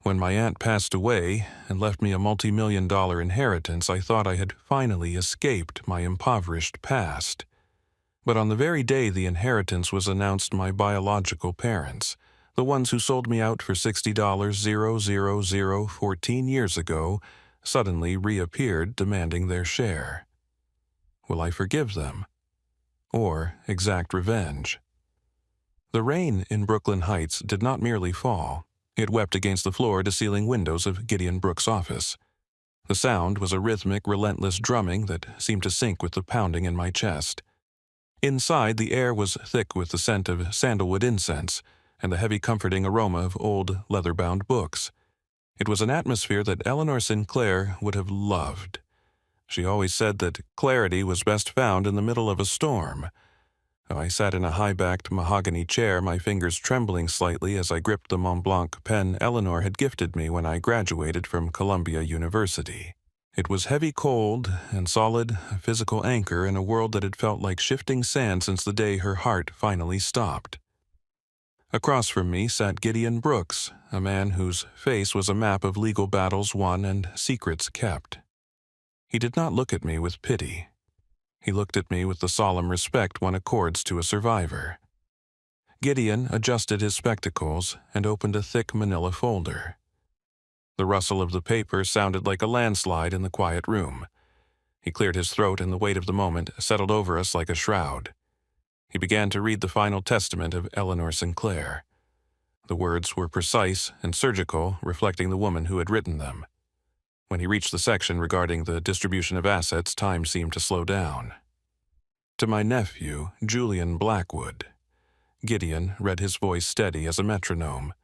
When my aunt passed away and left me a multi-million-dollar inheritance, I thought I had finally escaped my impoverished past. But on the very day the inheritance was announced, my biological parents, the ones who sold me out for $60,000 14 years ago, suddenly reappeared demanding their share. Will I forgive them? Or exact revenge? The rain in Brooklyn Heights did not merely fall. It wept against the floor-to-ceiling windows of Gideon Brooks' office. The sound was a rhythmic, relentless drumming that seemed to sync with the pounding in my chest. Inside, the air was thick with the scent of sandalwood incense and the heavy, comforting aroma of old, leather-bound books. It was an atmosphere that Eleanor Sinclair would have loved. She always said that clarity was best found in the middle of a storm. I sat in a high-backed mahogany chair, my fingers trembling slightly as I gripped the Mont Blanc pen Eleanor had gifted me when I graduated from Columbia University. It was heavy, cold, and solid, a physical anchor in a world that had felt like shifting sand since the day her heart finally stopped. Across from me sat Gideon Brooks, a man whose face was a map of legal battles won and secrets kept. He did not look at me with pity. He looked at me with the solemn respect one accords to a survivor. Gideon adjusted his spectacles and opened a thick manila folder. The rustle of the paper sounded like a landslide in the quiet room. He cleared his throat and the weight of the moment settled over us like a shroud. He began to read the final testament of Eleanor Sinclair. The words were precise and surgical, reflecting the woman who had written them. When he reached the section regarding the distribution of assets, time seemed to slow down. To my nephew, Julian Blackwood, Gideon read, his voice steady as a metronome,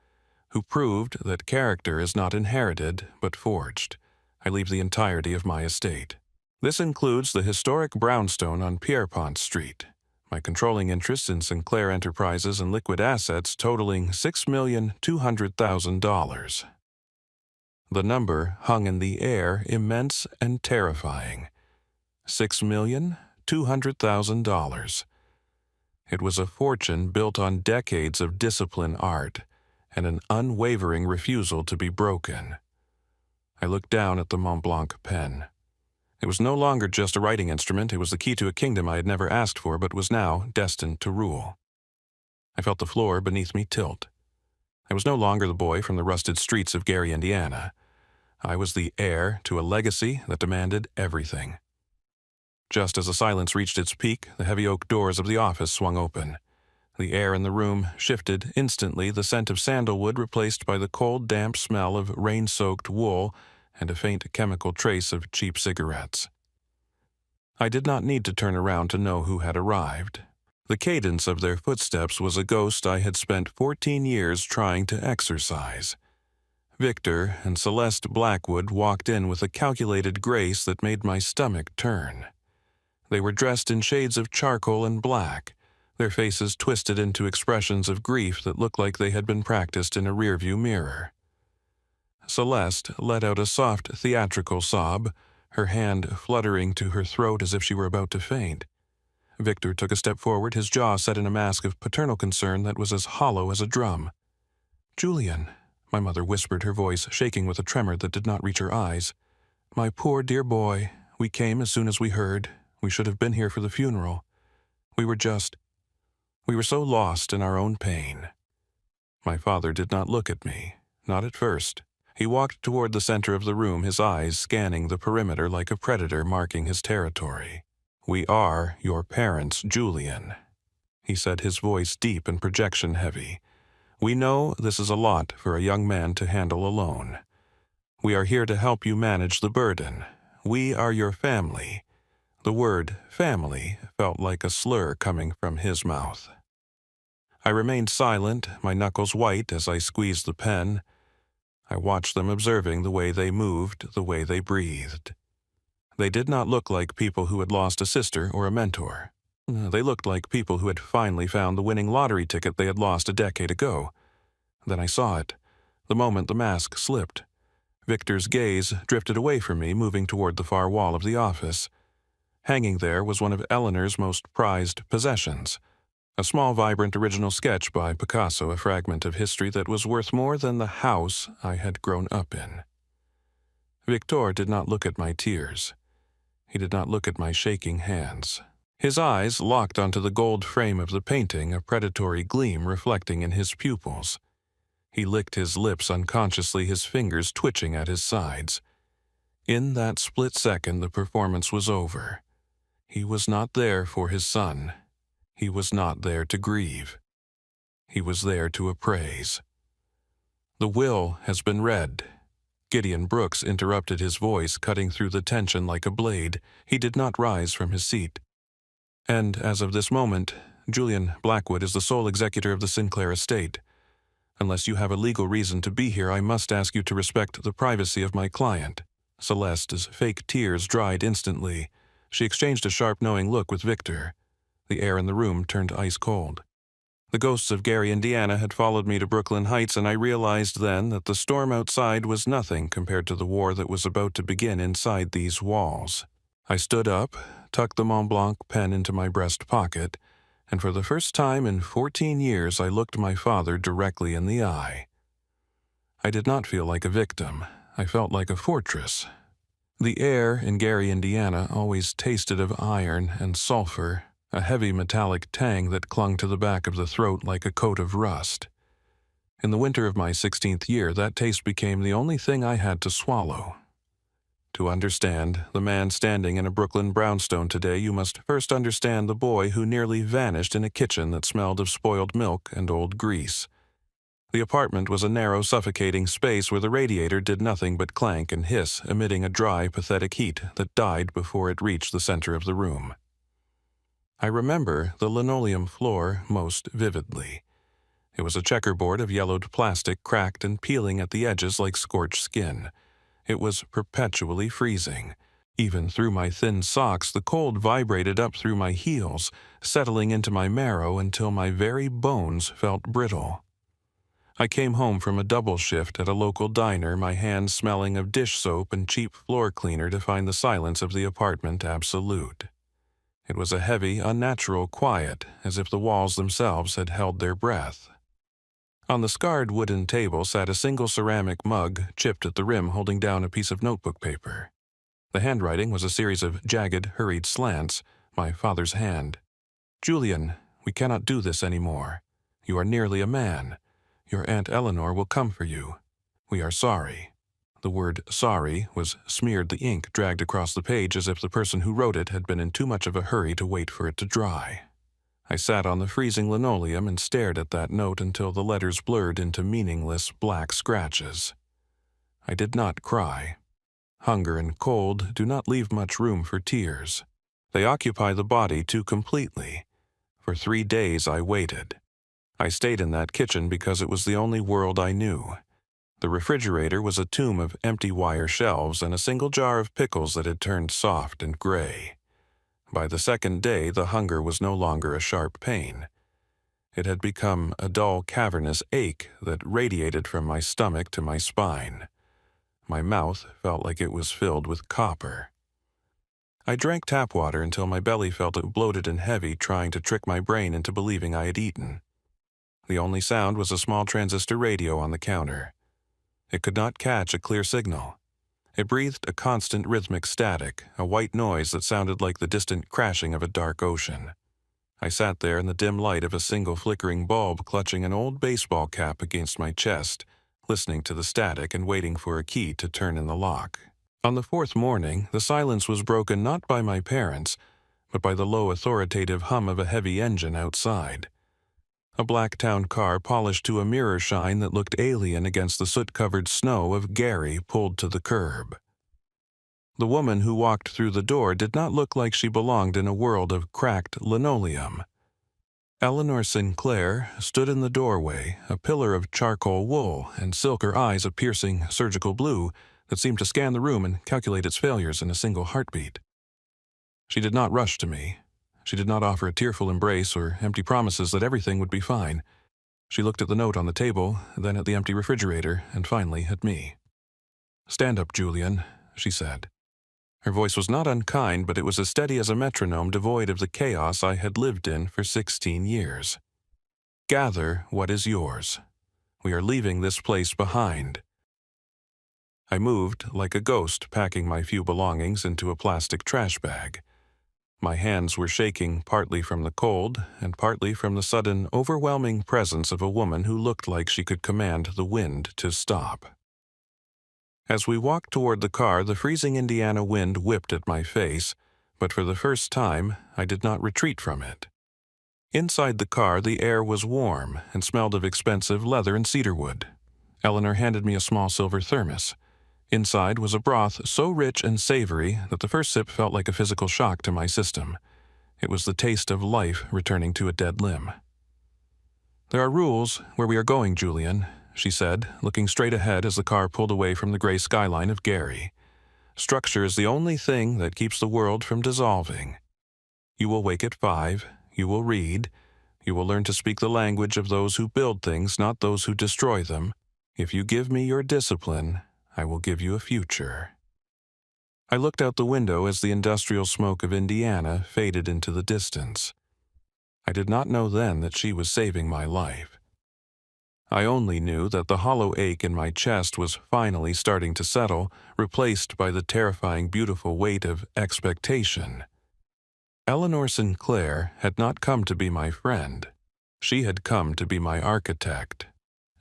who proved that character is not inherited but forged. I leave the entirety of my estate. This includes the historic brownstone on Pierpont Street, my controlling interests in Sinclair Enterprises and liquid assets totaling $6,200,000. The number hung in the air, immense and terrifying. $6,200,000. It was a fortune built on decades of discipline, art, and an unwavering refusal to be broken. I looked down at the Mont Blanc pen. It was no longer just a writing instrument. It was the key to a kingdom I had never asked for but was now destined to rule. I felt the floor beneath me tilt. I was no longer the boy from the rusted streets of Gary, Indiana. I was the heir to a legacy that demanded everything. Just as the silence reached its peak, the heavy oak doors of the office swung open. The air in the room shifted instantly, the scent of sandalwood replaced by the cold, damp smell of rain-soaked wool and a faint chemical trace of cheap cigarettes. I did not need to turn around to know who had arrived. The cadence of their footsteps was a ghost I had spent 14 years trying to exorcise. Victor and Celeste Blackwood walked in with a calculated grace that made my stomach turn. They were dressed in shades of charcoal and black, their faces twisted into expressions of grief that looked like they had been practiced in a rearview mirror. Celeste let out a soft, theatrical sob, her hand fluttering to her throat as if she were about to faint. Victor took a step forward, his jaw set in a mask of paternal concern that was as hollow as a drum. "Julian," my mother whispered, her voice shaking with a tremor that did not reach her eyes. "My poor dear boy, we came as soon as we heard. We should have been here for the funeral. We were so lost in our own pain." My father did not look at me, not at first. He walked toward the center of the room, his eyes scanning the perimeter like a predator marking his territory. "We are your parents, Julian," he said, his voice deep and projection heavy. "We know this is a lot for a young man to handle alone. We are here to help you manage the burden. We are your family." The word family felt like a slur coming from his mouth. I remained silent, my knuckles white as I squeezed the pen. I watched them, observing the way they moved, the way they breathed. They did not look like people who had lost a sister or a mentor. They looked like people who had finally found the winning lottery ticket they had lost a decade ago. Then I saw it, the moment the mask slipped. Victor's gaze drifted away from me, moving toward the far wall of the office. Hanging there was one of Eleanor's most prized possessions, A small, vibrant original sketch by Picasso, a fragment of history that was worth more than the house I had grown up in. Victor did not look at my tears. He did not look at my shaking hands. His eyes locked onto the gold frame of the painting, a predatory gleam reflecting in his pupils. He licked his lips unconsciously, his fingers twitching at his sides. In that split second, the performance was over. He was not there for his son. He was not there to grieve. He was there to appraise. "The will has been read." Gideon Brooks interrupted, his voice cutting through the tension like a blade. He did not rise from his seat. "And as of this moment, Julian Blackwood is the sole executor of the Sinclair estate. Unless you have a legal reason to be here, I must ask you to respect the privacy of my client." Celeste's fake tears dried instantly. She exchanged a sharp, knowing look with Victor. The air in the room turned ice cold. The ghosts of Gary, Indiana had followed me to Brooklyn Heights, and I realized then that the storm outside was nothing compared to the war that was about to begin inside these walls. I stood up, tucked the Mont Blanc pen into my breast pocket, and for the first time in 14 years I looked my father directly in the eye. I did not feel like a victim. I felt like a fortress. The air in Gary, Indiana always tasted of iron and sulfur, a heavy metallic tang that clung to the back of the throat like a coat of rust. In the winter of my 16th year, that taste became the only thing I had to swallow. To understand the man standing in a Brooklyn brownstone today, you must first understand the boy who nearly vanished in a kitchen that smelled of spoiled milk and old grease. The apartment was a narrow, suffocating space where the radiator did nothing but clank and hiss, emitting a dry, pathetic heat that died before it reached the center of the room. I remember the linoleum floor most vividly. It was a checkerboard of yellowed plastic, cracked and peeling at the edges like scorched skin. It was perpetually freezing. Even through my thin socks, the cold vibrated up through my heels, settling into my marrow until my very bones felt brittle. I came home from a double shift at a local diner, my hands smelling of dish soap and cheap floor cleaner, to find the silence of the apartment absolute. It was a heavy, unnatural quiet, as if the walls themselves had held their breath. On the scarred wooden table sat a single ceramic mug, chipped at the rim, holding down a piece of notebook paper. The handwriting was a series of jagged, hurried slants, my father's hand. "Julian, we cannot do this anymore. You are nearly a man. Your Aunt Eleanor will come for you. We are sorry." The word "sorry" was smeared, the ink dragged across the page as if the person who wrote it had been in too much of a hurry to wait for it to dry. I sat on the freezing linoleum and stared at that note until the letters blurred into meaningless black scratches. I did not cry. Hunger and cold do not leave much room for tears. They occupy the body too completely. For 3 days I waited. I stayed in that kitchen because it was the only world I knew. The refrigerator was a tomb of empty wire shelves and a single jar of pickles that had turned soft and gray. By the second day, the hunger was no longer a sharp pain. It had become a dull, cavernous ache that radiated from my stomach to my spine. My mouth felt like it was filled with copper. I drank tap water until my belly felt bloated and heavy, trying to trick my brain into believing I had eaten. The only sound was a small transistor radio on the counter. It could not catch a clear signal. It breathed a constant rhythmic static, a white noise that sounded like the distant crashing of a dark ocean. I sat there in the dim light of a single flickering bulb, clutching an old baseball cap against my chest, listening to the static and waiting for a key to turn in the lock. On the 4th morning, the silence was broken not by my parents, but by the low, authoritative hum of a heavy engine outside. A black town car, polished to a mirror shine that looked alien against the soot-covered snow of Gary, pulled to the curb. The woman who walked through the door did not look like she belonged in a world of cracked linoleum. Eleanor Sinclair stood in the doorway, a pillar of charcoal wool and silk, her eyes a piercing surgical blue that seemed to scan the room and calculate its failures in a single heartbeat. She did not rush to me. She did not offer a tearful embrace or empty promises that everything would be fine. She looked at the note on the table, then at the empty refrigerator, and finally at me. "Stand up, Julian," she said. Her voice was not unkind, but it was as steady as a metronome devoid of the chaos I had lived in for 16 years. Gather what is yours. We are leaving this place behind. I moved like a ghost, packing my few belongings into a plastic trash bag. My hands were shaking partly from the cold and partly from the sudden, overwhelming presence of a woman who looked like she could command the wind to stop. As we walked toward the car, the freezing Indiana wind whipped at my face, but for the first time, I did not retreat from it. Inside the car, the air was warm and smelled of expensive leather and cedarwood. Eleanor handed me a small silver thermos. Inside was a broth so rich and savory that the first sip felt like a physical shock to my system. It was the taste of life returning to a dead limb. "There are rules where we are going, Julian," she said, looking straight ahead as the car pulled away from the gray skyline of Gary. "Structure is the only thing that keeps the world from dissolving. You will wake at 5, you will read, you will learn to speak the language of those who build things, not those who destroy them. If you give me your discipline, I will give you a future." I looked out the window as the industrial smoke of Indiana faded into the distance. I did not know then that she was saving my life. I only knew that the hollow ache in my chest was finally starting to settle, replaced by the terrifying, beautiful weight of expectation. Eleanor Sinclair had not come to be my friend. She had come to be my architect.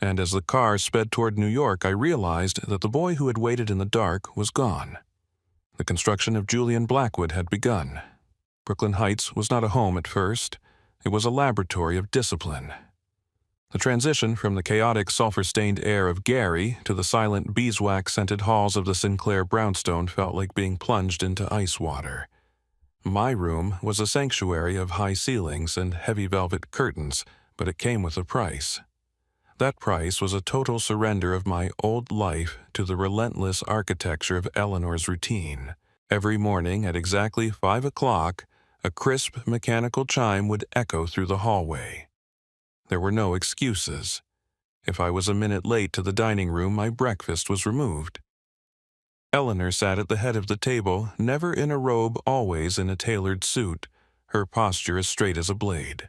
And as the car sped toward New York, I realized that the boy who had waited in the dark was gone. The construction of Julian Blackwood had begun. Brooklyn Heights was not a home at first. It was a laboratory of discipline. The transition from the chaotic, sulfur-stained air of Gary to the silent, beeswax-scented halls of the Sinclair brownstone felt like being plunged into ice water. My room was a sanctuary of high ceilings and heavy velvet curtains, but it came with a price. That price was a total surrender of my old life to the relentless architecture of Eleanor's routine. Every morning at exactly 5 o'clock, a crisp mechanical chime would echo through the hallway. There were no excuses. If I was a minute late to the dining room, my breakfast was removed. Eleanor sat at the head of the table, never in a robe, always in a tailored suit, her posture as straight as a blade.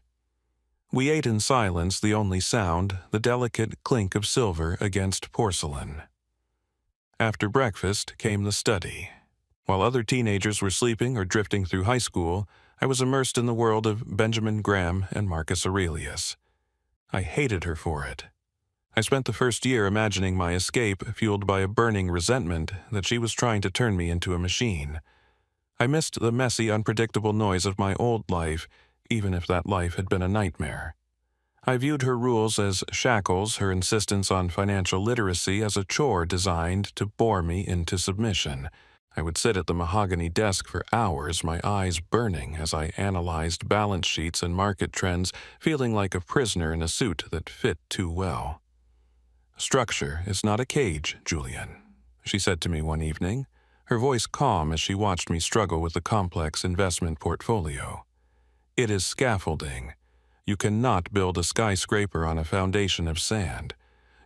We ate in silence, the only sound, the delicate clink of silver against porcelain. After breakfast came the study. While other teenagers were sleeping or drifting through high school, I was immersed in the world of Benjamin Graham and Marcus Aurelius. I hated her for it. I spent the first year imagining my escape, fueled by a burning resentment that she was trying to turn me into a machine. I missed the messy, unpredictable noise of my old life, even if that life had been a nightmare. I viewed her rules as shackles, her insistence on financial literacy as a chore designed to bore me into submission. I would sit at the mahogany desk for hours, my eyes burning as I analyzed balance sheets and market trends, feeling like a prisoner in a suit that fit too well. "Structure is not a cage, Julian," she said to me one evening, her voice calm as she watched me struggle with the complex investment portfolio. "It is scaffolding. You cannot build a skyscraper on a foundation of sand.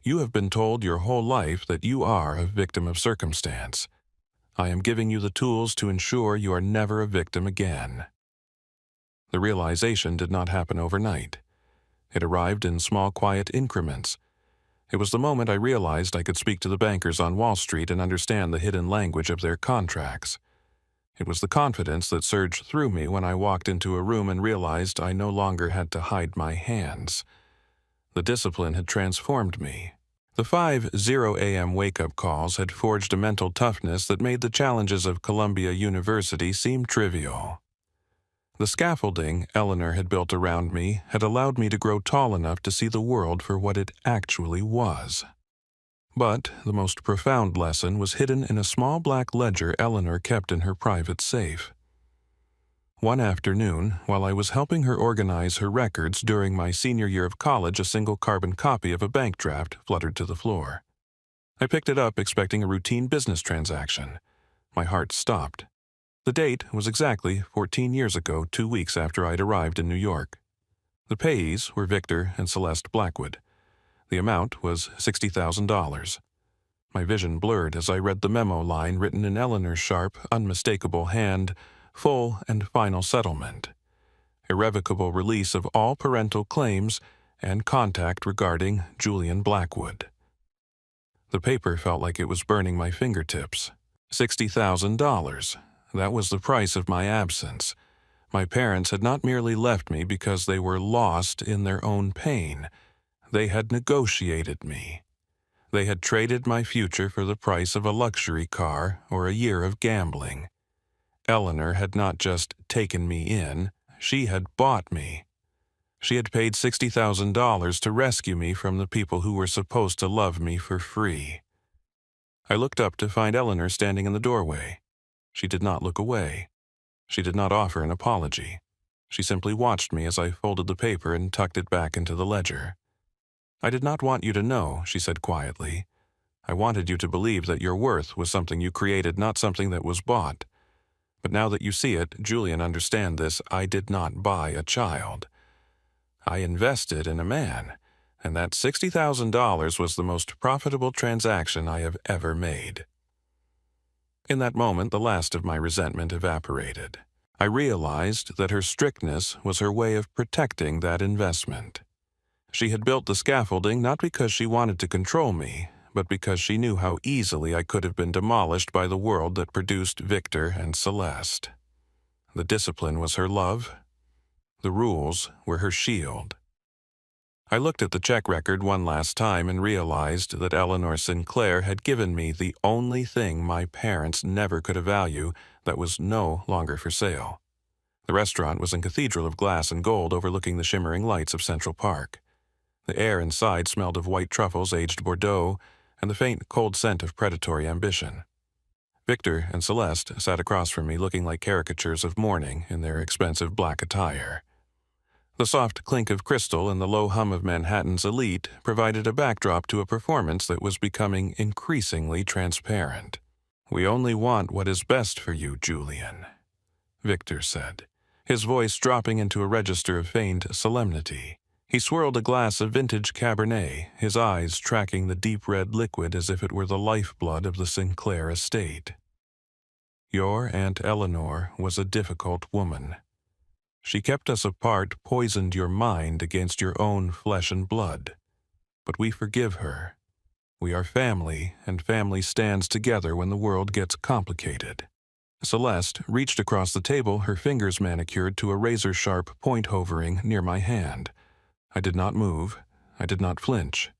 You have been told your whole life that you are a victim of circumstance. I am giving you the tools to ensure you are never a victim again." The realization did not happen overnight. It arrived in small, quiet increments. It was the moment I realized I could speak to the bankers on Wall Street and understand the hidden language of their contracts. It was the confidence that surged through me when I walked into a room and realized I no longer had to hide my hands. The discipline had transformed me. The 5:00 a.m. wake-up calls had forged a mental toughness that made the challenges of Columbia University seem trivial. The scaffolding Eleanor had built around me had allowed me to grow tall enough to see the world for what it actually was. But the most profound lesson was hidden in a small black ledger Eleanor kept in her private safe. One afternoon, while I was helping her organize her records during my senior year of college, a single carbon copy of a bank draft fluttered to the floor. I picked it up expecting a routine business transaction. My heart stopped. The date was exactly 14 years ago, 2 weeks after I'd arrived in New York. The payees were Victor and Celeste Blackwood. The amount was $60,000. My vision blurred as I read the memo line written in Eleanor's sharp, unmistakable hand, full and final settlement. Irrevocable release of all parental claims and contact regarding Julian Blackwood. The paper felt like it was burning my fingertips. $60,000. That was the price of my absence. My parents had not merely left me because they were lost in their own pain. They had negotiated me. They had traded my future for the price of a luxury car or a year of gambling. Eleanor had not just taken me in, she had bought me. She had paid $60,000 to rescue me from the people who were supposed to love me for free. I looked up to find Eleanor standing in the doorway. She did not look away. She did not offer an apology. She simply watched me as I folded the paper and tucked it back into the ledger. "I did not want you to know," she said quietly. "I wanted you to believe that your worth was something you created, not something that was bought. But now that you see it, Julian, understand this, I did not buy a child. I invested in a man, and that $60,000 was the most profitable transaction I have ever made." In that moment, the last of my resentment evaporated. I realized that her strictness was her way of protecting that investment. She had built the scaffolding not because she wanted to control me, but because she knew how easily I could have been demolished by the world that produced Victor and Celeste. The discipline was her love. The rules were her shield. I looked at the check record one last time and realized that Eleanor Sinclair had given me the only thing my parents never could value that was no longer for sale. The restaurant was a cathedral of glass and gold overlooking the shimmering lights of Central Park. The air inside smelled of white truffles aged Bordeaux and the faint, cold scent of predatory ambition. Victor and Celeste sat across from me looking like caricatures of mourning in their expensive black attire. The soft clink of crystal and the low hum of Manhattan's elite provided a backdrop to a performance that was becoming increasingly transparent. "We only want what is best for you, Julian," Victor said, his voice dropping into a register of feigned solemnity. He swirled a glass of vintage Cabernet, his eyes tracking the deep red liquid as if it were the lifeblood of the Sinclair estate. "Your Aunt Eleanor was a difficult woman. She kept us apart, poisoned your mind against your own flesh and blood. But we forgive her. We are family, and family stands together when the world gets complicated." Celeste reached across the table, her fingers manicured to a razor-sharp point hovering near my hand. I did not move. I did not flinch.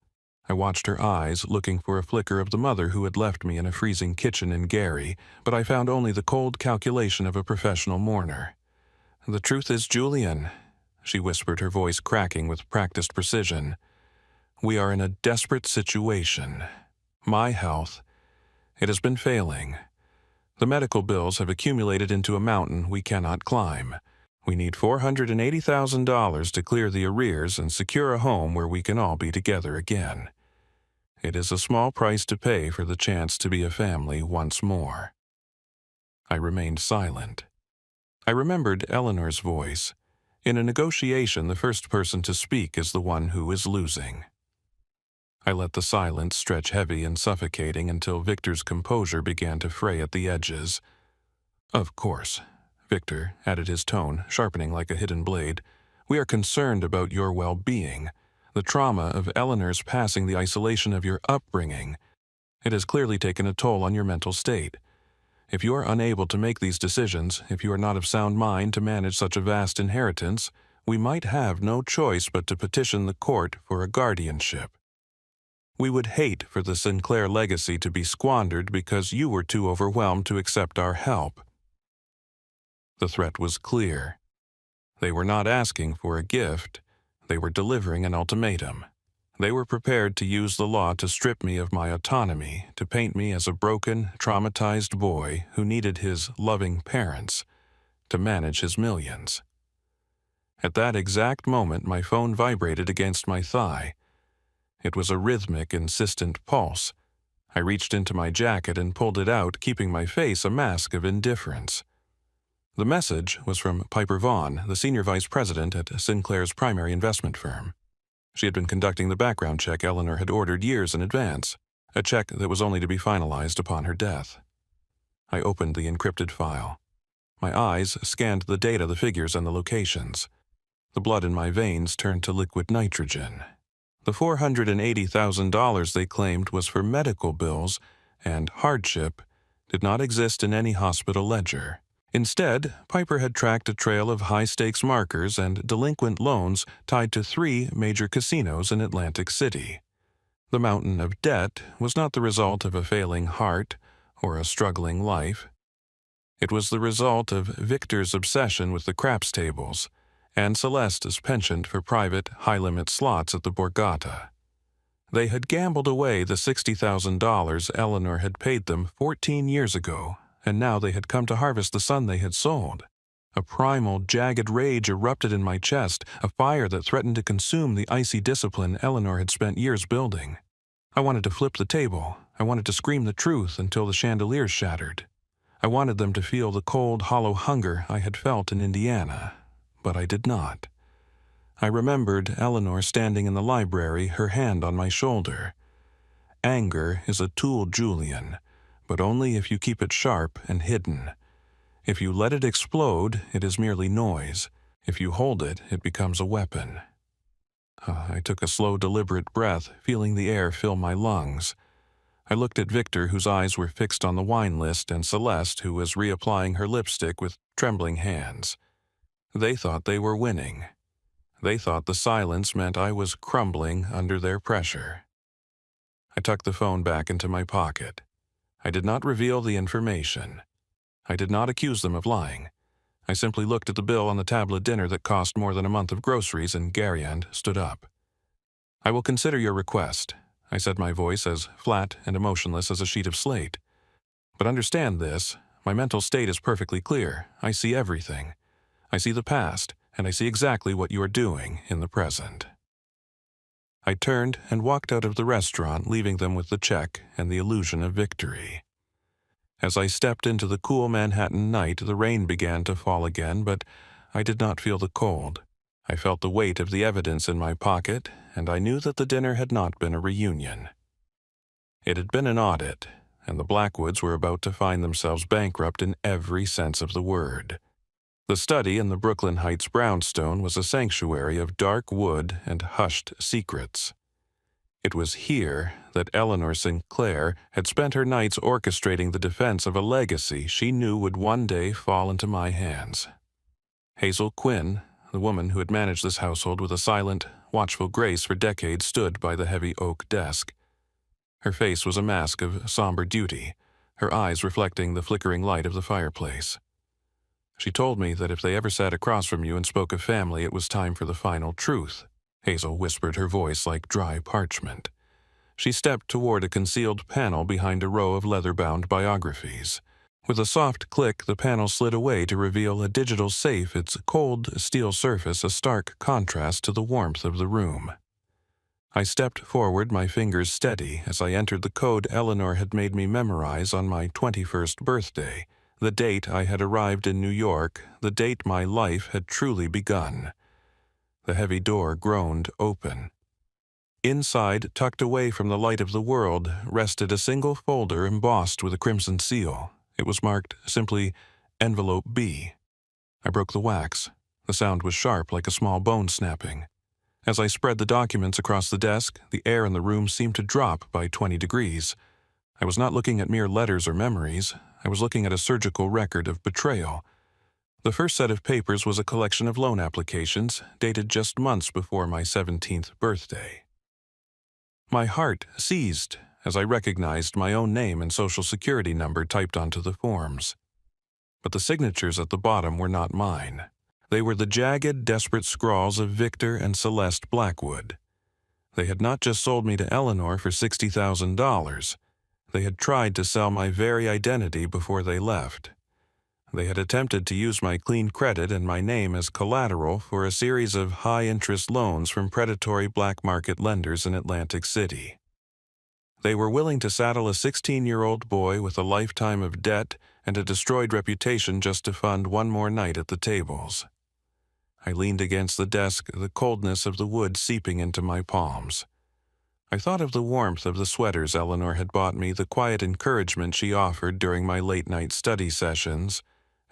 I watched her eyes, looking for a flicker of the mother who had left me in a freezing kitchen in Gary, but I found only the cold calculation of a professional mourner. "The truth is, Julian," she whispered, her voice cracking with practiced precision, "we are in a desperate situation. My health, it has been failing. The medical bills have accumulated into a mountain we cannot climb. We need $480,000 to clear the arrears and secure a home where we can all be together again. It is a small price to pay for the chance to be a family once more." I remained silent. I remembered Eleanor's voice. In a negotiation, the first person to speak is the one who is losing. I let the silence stretch heavy and suffocating until Victor's composure began to fray at the edges. "Of course," Victor added, his tone sharpening like a hidden blade, "we are concerned about your well-being. The trauma of Eleanor's passing, the isolation of your upbringing. It has clearly taken a toll on your mental state. If you are unable to make these decisions, if you are not of sound mind to manage such a vast inheritance, we might have no choice but to petition the court for a guardianship. We would hate for the Sinclair legacy to be squandered because you were too overwhelmed to accept our help." The threat was clear. They were not asking for a gift. They were delivering an ultimatum. They were prepared to use the law to strip me of my autonomy, to paint me as a broken, traumatized boy who needed his loving parents to manage his millions. At that exact moment, my phone vibrated against my thigh. It was a rhythmic, insistent pulse. I reached into my jacket and pulled it out, keeping my face a mask of indifference. The message was from Piper Vaughn, the senior vice president at Sinclair's primary investment firm. She had been conducting the background check Eleanor had ordered years in advance. a check that was only to be finalized upon her death. I opened the encrypted file. My eyes scanned the data, the figures, and the locations. The blood in my veins turned to liquid nitrogen. The $480,000 they claimed was for medical bills and hardship did not exist in any hospital ledger. Instead, Piper had tracked a trail of high-stakes markers and delinquent loans tied to 3 major casinos in Atlantic City. The mountain of debt was not the result of a failing heart or a struggling life. It was the result of Victor's obsession with the craps tables and Celeste's penchant for private, high-limit slots at the Borgata. They had gambled away the $60,000 Eleanor had paid them 14 years ago, and now they had come to harvest the son they had sold. A primal, jagged rage erupted in my chest, a fire that threatened to consume the icy discipline Eleanor had spent years building. I wanted to flip the table. I wanted to scream the truth until the chandeliers shattered. I wanted them to feel the cold, hollow hunger I had felt in Indiana, but I did not. I remembered Eleanor standing in the library, her hand on my shoulder. Anger is a tool, Julian, but only if you keep it sharp and hidden. If you let it explode, it is merely noise. If you hold it, it becomes a weapon. I took a slow, deliberate breath, feeling the air fill my lungs. I looked at Victor, whose eyes were fixed on the wine list, and Celeste, who was reapplying her lipstick with trembling hands. They thought they were winning. They thought the silence meant I was crumbling under their pressure. I tucked the phone back into my pocket. I did not reveal the information. I did not accuse them of lying. I simply looked at the bill on the tablet dinner that cost more than a month of groceries, and Garyand stood up. "I will consider your request," I said, my voice as flat and emotionless as a sheet of slate. "But understand this, my mental state is perfectly clear. I see everything. I see the past, and I see exactly what you are doing in the present." I turned and walked out of the restaurant, leaving them with the check and the illusion of victory. As I stepped into the cool Manhattan night, the rain began to fall again, but I did not feel the cold. I felt the weight of the evidence in my pocket, and I knew that the dinner had not been a reunion. It had been an audit, and the Blackwoods were about to find themselves bankrupt in every sense of the word. The study in the Brooklyn Heights brownstone was a sanctuary of dark wood and hushed secrets. It was here that Eleanor Sinclair had spent her nights orchestrating the defense of a legacy she knew would one day fall into my hands. Hazel Quinn, the woman who had managed this household with a silent, watchful grace for decades, stood by the heavy oak desk. Her face was a mask of somber duty, her eyes reflecting the flickering light of the fireplace. "She told me that if they ever sat across from you and spoke of family, it was time for the final truth," Hazel whispered, her voice like dry parchment. She stepped toward a concealed panel behind a row of leather-bound biographies. With a soft click, the panel slid away to reveal a digital safe, its cold steel surface a stark contrast to the warmth of the room. I stepped forward, my fingers steady, as I entered the code Eleanor had made me memorize on my 21st birthday, the date I had arrived in New York, the date my life had truly begun. The heavy door groaned open. Inside, tucked away from the light of the world, rested a single folder embossed with a crimson seal. It was marked simply Envelope B. I broke the wax. The sound was sharp, like a small bone snapping. As I spread the documents across the desk, the air in the room seemed to drop by 20 degrees. I was not looking at mere letters or memories. I was looking at a surgical record of betrayal. The first set of papers was a collection of loan applications, dated just months before my 17th birthday. My heart seized as I recognized my own name and social security number typed onto the forms. But the signatures at the bottom were not mine. They were the jagged, desperate scrawls of Victor and Celeste Blackwood. They had not just sold me to Eleanor for $60,000. They had tried to sell my very identity before they left. They had attempted to use my clean credit and my name as collateral for a series of high-interest loans from predatory black market lenders in Atlantic City. They were willing to saddle a 16-year-old boy with a lifetime of debt and a destroyed reputation just to fund one more night at the tables. I leaned against the desk, the coldness of the wood seeping into my palms. I thought of the warmth of the sweaters Eleanor had bought me, the quiet encouragement she offered during my late-night study sessions,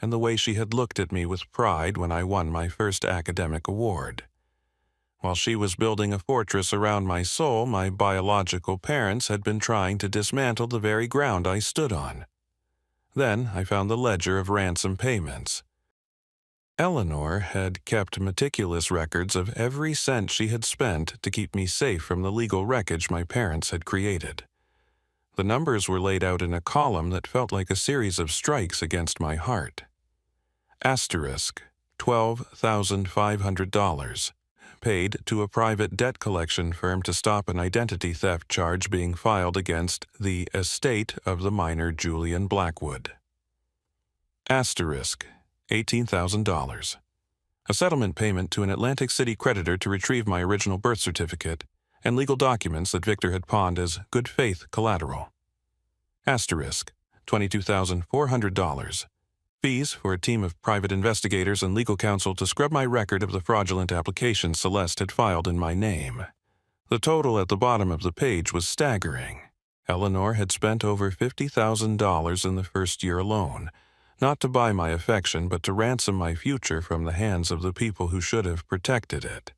and the way she had looked at me with pride when I won my first academic award. While she was building a fortress around my soul, my biological parents had been trying to dismantle the very ground I stood on. Then I found the ledger of ransom payments. Eleanor had kept meticulous records of every cent she had spent to keep me safe from the legal wreckage my parents had created. The numbers were laid out in a column that felt like a series of strikes against my heart. Asterisk, $12,500. Paid to a private debt collection firm to stop an identity theft charge being filed against the estate of the minor Julian Blackwood. Asterisk, $18,000. A settlement payment to an Atlantic City creditor to retrieve my original birth certificate and legal documents that Victor had pawned as good faith collateral. Asterisk, $22,400. Fees for a team of private investigators and legal counsel to scrub my record of the fraudulent application Celeste had filed in my name. The total at the bottom of the page was staggering. Eleanor had spent over $50,000 in the first year alone, not to buy my affection, but to ransom my future from the hands of the people who should have protected it.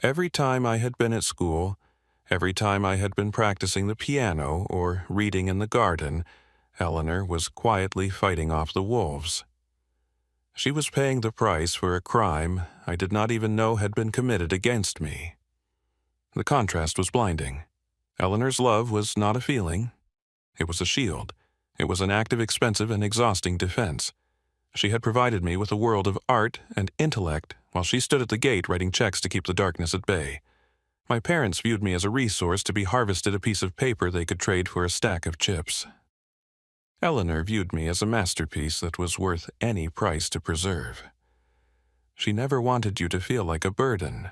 Every time I had been at school, every time I had been practicing the piano or reading in the garden, Eleanor was quietly fighting off the wolves. She was paying the price for a crime I did not even know had been committed against me. The contrast was blinding. Eleanor's love was not a feeling. It was a shield. It was an active, expensive, and exhausting defense. She had provided me with a world of art and intellect while she stood at the gate writing checks to keep the darkness at bay. My parents viewed me as a resource to be harvested, a piece of paper they could trade for a stack of chips. Eleanor viewed me as a masterpiece that was worth any price to preserve. She never wanted you to feel like a burden,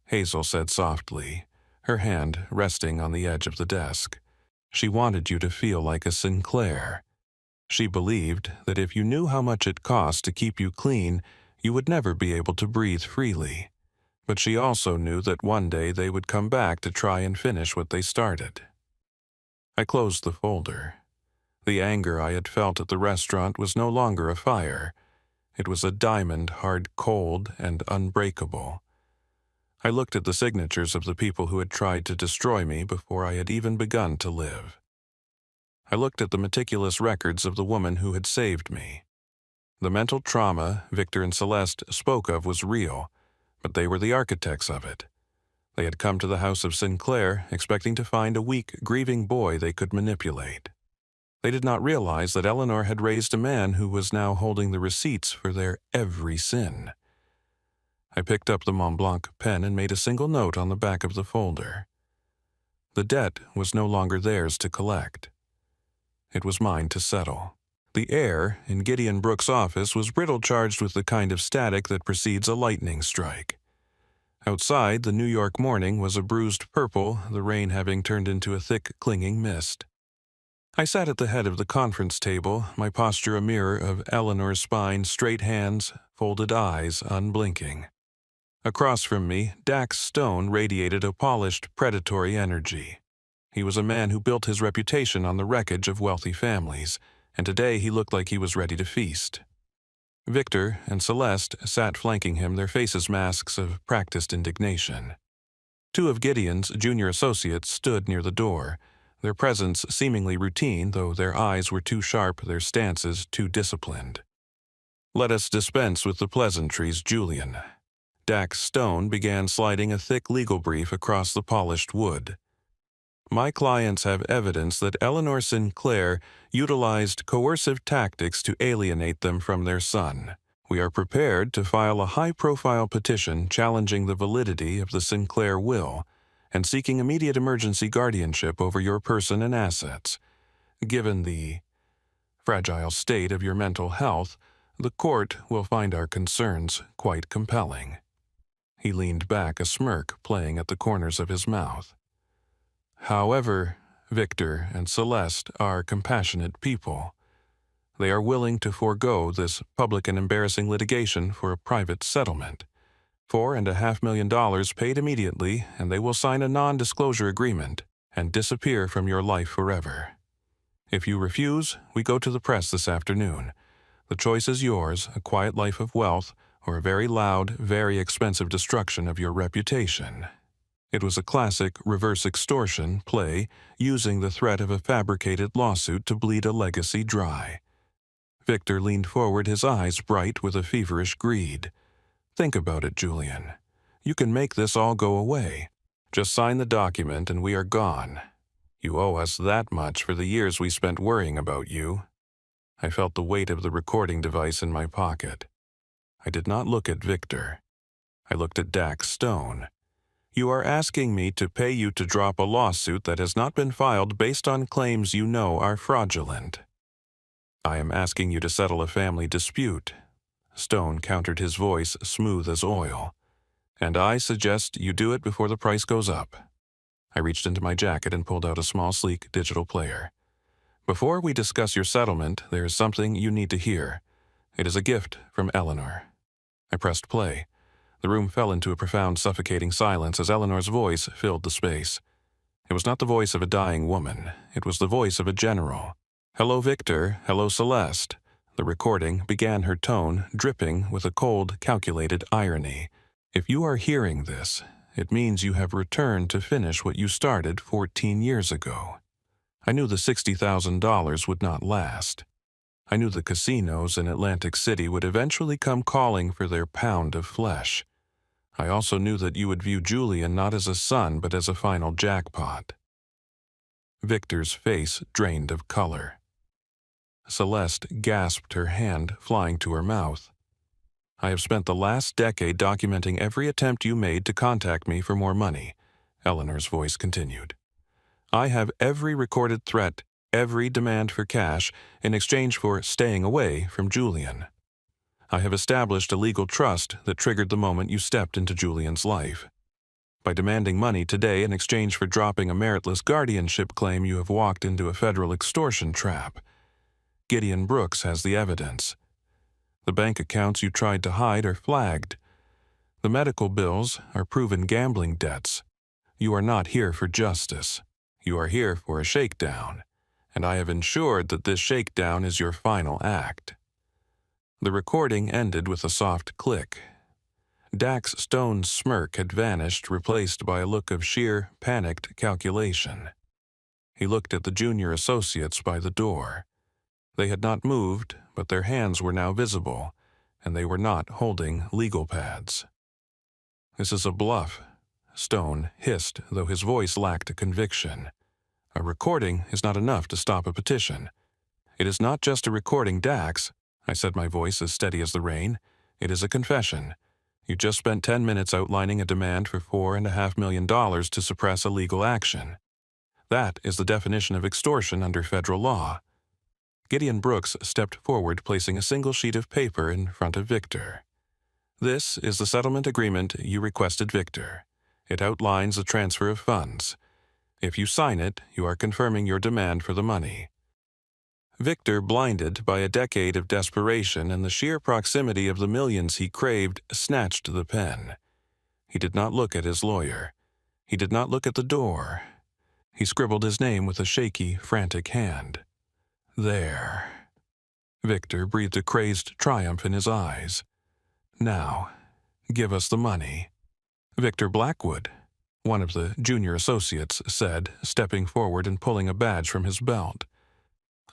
Hazel said softly, her hand resting on the edge of the desk. She wanted you to feel like a Sinclair. She believed that if you knew how much it cost to keep you clean, you would never be able to breathe freely. But she also knew that one day they would come back to try and finish what they started. I closed the folder. The anger I had felt at the restaurant was no longer a fire. It was a diamond, hard cold and unbreakable. I looked at the signatures of the people who had tried to destroy me before I had even begun to live. I looked at the meticulous records of the woman who had saved me. The mental trauma Victor and Celeste spoke of was real, but they were the architects of it. They had come to the house of Sinclair expecting to find a weak, grieving boy they could manipulate. They did not realize that Eleanor had raised a man who was now holding the receipts for their every sin. I picked up the Mont Blanc pen and made a single note on the back of the folder. The debt was no longer theirs to collect. It was mine to settle. The air in Gideon Brooks' office was brittle, charged with the kind of static that precedes a lightning strike. Outside, the New York morning was a bruised purple, the rain having turned into a thick, clinging mist. I sat at the head of the conference table, my posture a mirror of Eleanor's spine, straight hands, folded eyes, unblinking. Across from me, Dax Stone radiated a polished, predatory energy. He was a man who built his reputation on the wreckage of wealthy families, and today he looked like he was ready to feast. Victor and Celeste sat flanking him, their faces masks of practiced indignation. Two of Gideon's junior associates stood near the door, their presence seemingly routine, though their eyes were too sharp, their stances too disciplined. "Let us dispense with the pleasantries, Julian." Dax Stone began sliding a thick legal brief across the polished wood. "My clients have evidence that Eleanor Sinclair utilized coercive tactics to alienate them from their son. We are prepared to file a high-profile petition challenging the validity of the Sinclair will and seeking immediate emergency guardianship over your person and assets. Given the fragile state of your mental health, the court will find our concerns quite compelling." He leaned back, a smirk playing at the corners of his mouth. "However, Victor and Celeste are compassionate people. They are willing to forego this public and embarrassing litigation for a private settlement. $4.5 million paid immediately, and they will sign a non-disclosure agreement and disappear from your life forever. If you refuse, we go to the press this afternoon. The choice is yours, a quiet life of wealth, or a very loud, very expensive destruction of your reputation. It was a classic reverse extortion play using the threat of a fabricated lawsuit to bleed a legacy dry. Victor leaned forward, his eyes bright with a feverish greed. Think about it, Julian. You can make this all go away. Just sign the document and we are gone. You owe us that much for the years we spent worrying about you. I felt the weight of the recording device in my pocket. I did not look at Victor. I looked at Dax Stone. You are asking me to pay you to drop a lawsuit that has not been filed based on claims you know are fraudulent. I am asking you to settle a family dispute. Stone countered, his voice smooth as oil. And I suggest you do it before the price goes up. I reached into my jacket and pulled out a small, sleek digital player. Before we discuss your settlement, there is something you need to hear. It is a gift from Eleanor. I pressed play. The room fell into a profound, suffocating silence as Eleanor's voice filled the space. It was not the voice of a dying woman. It was the voice of a general. Hello, Victor. Hello, Celeste. The recording began, her tone dripping with a cold, calculated irony. If you are hearing this, it means you have returned to finish what you started 14 years ago. I knew the $60,000 would not last. I knew the casinos in Atlantic City would eventually come calling for their pound of flesh. I also knew that you would view Julian not as a son but as a final jackpot. Victor's face drained of color. Celeste gasped, her hand flying to her mouth. I have spent the last decade documenting every attempt you made to contact me for more money, Eleanor's voice continued. I have every recorded threat, every demand for cash, in exchange for staying away from Julian. I have established a legal trust that triggered the moment you stepped into Julian's life. By demanding money today in exchange for dropping a meritless guardianship claim, you have walked into a federal extortion trap. Gideon Brooks has the evidence. The bank accounts you tried to hide are flagged. The medical bills are proven gambling debts. You are not here for justice. You are here for a shakedown, and I have ensured that this shakedown is your final act. The recording ended with a soft click. Dax Stone's smirk had vanished, replaced by a look of sheer, panicked calculation. He looked at the junior associates by the door. They had not moved, but their hands were now visible, and they were not holding legal pads. This is a bluff, Stone hissed, though his voice lacked conviction. A recording is not enough to stop a petition. It is not just a recording, Dax, I said, my voice as steady as the rain. It is a confession. You just spent 10 minutes outlining a demand for $4.5 million to suppress a legal action. That is the definition of extortion under federal law. Gideon Brooks stepped forward, placing a single sheet of paper in front of Victor. This is the settlement agreement you requested, Victor. It outlines the transfer of funds. If you sign it, you are confirming your demand for the money. Victor, blinded by a decade of desperation and the sheer proximity of the millions he craved, snatched the pen. He did not look at his lawyer. He did not look at the door. He scribbled his name with a shaky, frantic hand. There. Victor breathed a crazed triumph in his eyes. Now, give us the money. Victor Blackwood, one of the junior associates said, stepping forward and pulling a badge from his belt.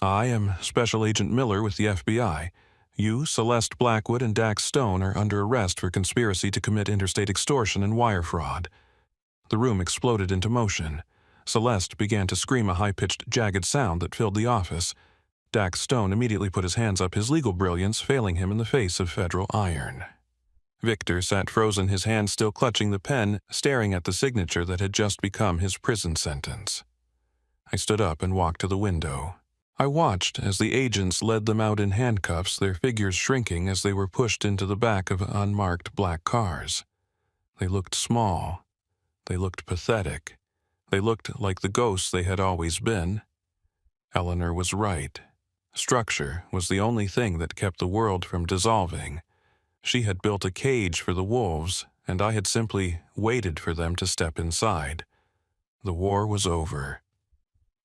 I am Special Agent Miller with the FBI. You, Celeste Blackwood, and Dax Stone are under arrest for conspiracy to commit interstate extortion and wire fraud. The room exploded into motion. Celeste began to scream, a high-pitched, jagged sound that filled the office. Dax Stone immediately put his hands up, his legal brilliance failing him in the face of federal iron. Victor sat frozen, his hand still clutching the pen, staring at the signature that had just become his prison sentence. I stood up and walked to the window. I watched as the agents led them out in handcuffs, their figures shrinking as they were pushed into the back of unmarked black cars. They looked small. They looked pathetic. They looked like the ghosts they had always been. Eleanor was right. Structure was the only thing that kept the world from dissolving. She had built a cage for the wolves, and I had simply waited for them to step inside. The war was over.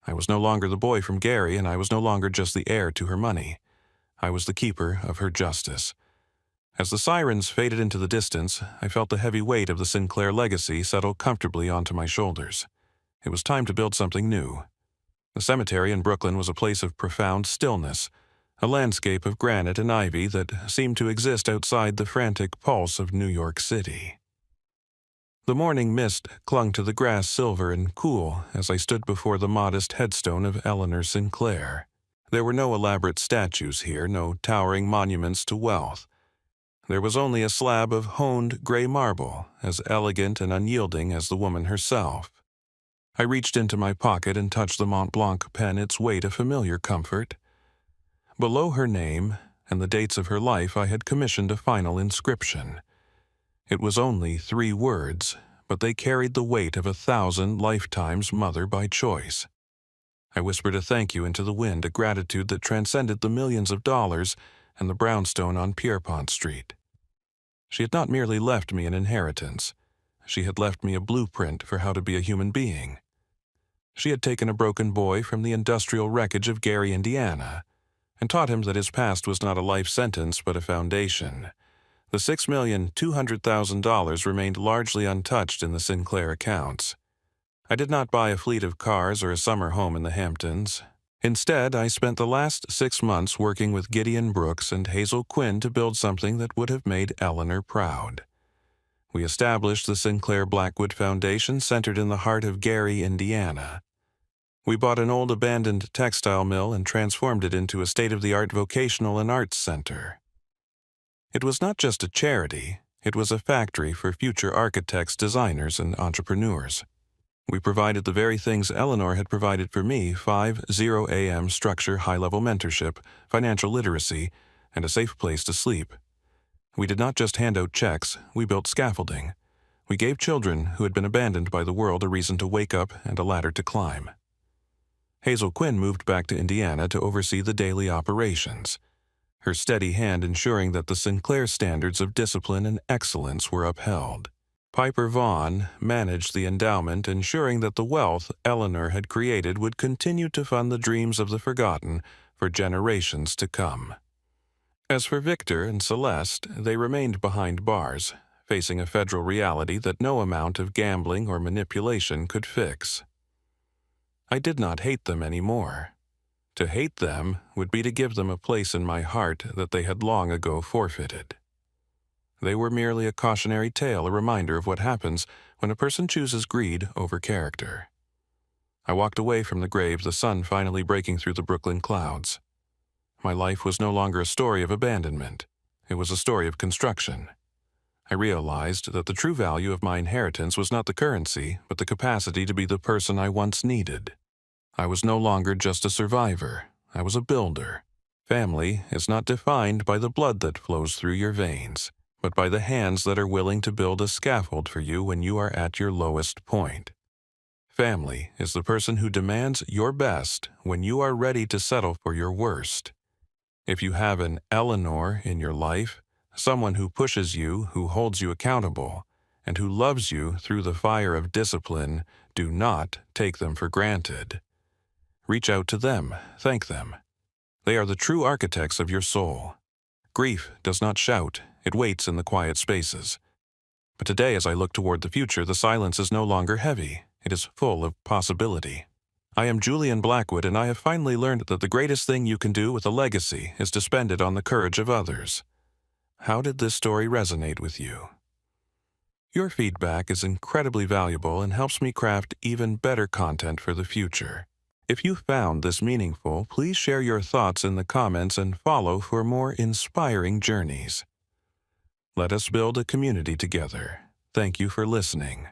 I was no longer the boy from Gary, and I was no longer just the heir to her money. I was the keeper of her justice. As the sirens faded into the distance, I felt the heavy weight of the Sinclair legacy settle comfortably onto my shoulders. It was time to build something new. The cemetery in Brooklyn was a place of profound stillness, a landscape of granite and ivy that seemed to exist outside the frantic pulse of New York City. The morning mist clung to the grass silver and cool as I stood before the modest headstone of Eleanor Sinclair. There were no elaborate statues here, no towering monuments to wealth. There was only a slab of honed gray marble, as elegant and unyielding as the woman herself. I reached into my pocket and touched the Mont Blanc pen, its weight a familiar comfort. Below her name and the dates of her life, I had commissioned a final inscription. It was only 3 words, but they carried the weight of 1,000 lifetimes mother by choice. I whispered a thank you into the wind, a gratitude that transcended the millions of dollars and the brownstone on Pierpont Street. She had not merely left me an inheritance. She had left me a blueprint for how to be a human being. She had taken a broken boy from the industrial wreckage of Gary, Indiana, and taught him that his past was not a life sentence but a foundation. The $6,200,000 remained largely untouched in the Sinclair accounts. I did not buy a fleet of cars or a summer home in the Hamptons. Instead, I spent the last 6 months working with Gideon Brooks and Hazel Quinn to build something that would have made Eleanor proud. We established the Sinclair Blackwood Foundation, centered in the heart of Gary, Indiana. We bought an old abandoned textile mill and transformed it into a state-of-the-art vocational and arts center. It was not just a charity, it was a factory for future architects, designers, and entrepreneurs. We provided the very things Eleanor had provided for me: 5:00 a.m. structure, high-level mentorship, financial literacy, and a safe place to sleep. We did not just hand out checks, we built scaffolding. We gave children who had been abandoned by the world a reason to wake up and a ladder to climb. Hazel Quinn moved back to Indiana to oversee the daily operations, her steady hand ensuring that the Sinclair standards of discipline and excellence were upheld. Piper Vaughn managed the endowment, ensuring that the wealth Eleanor had created would continue to fund the dreams of the forgotten for generations to come. As for Victor and Celeste, they remained behind bars, facing a federal reality that no amount of gambling or manipulation could fix. I did not hate them anymore. To hate them would be to give them a place in my heart that they had long ago forfeited. They were merely a cautionary tale, a reminder of what happens when a person chooses greed over character. I walked away from the grave, the sun finally breaking through the Brooklyn clouds. My life was no longer a story of abandonment. It was a story of construction. I realized that the true value of my inheritance was not the currency, but the capacity to be the person I once needed. I was no longer just a survivor. I was a builder. Family is not defined by the blood that flows through your veins, but by the hands that are willing to build a scaffold for you when you are at your lowest point. Family is the person who demands your best when you are ready to settle for your worst. If you have an Eleanor in your life, someone who pushes you, who holds you accountable, and who loves you through the fire of discipline, do not take them for granted. Reach out to them, thank them. They are the true architects of your soul. Grief does not shout, it waits in the quiet spaces. But today, as I look toward the future, the silence is no longer heavy. It is full of possibility. I am Julian Blackwood, and I have finally learned that the greatest thing you can do with a legacy is to spend it on the courage of others. How did this story resonate with you? Your feedback is incredibly valuable and helps me craft even better content for the future. If you found this meaningful, please share your thoughts in the comments and follow for more inspiring journeys. Let us build a community together. Thank you for listening.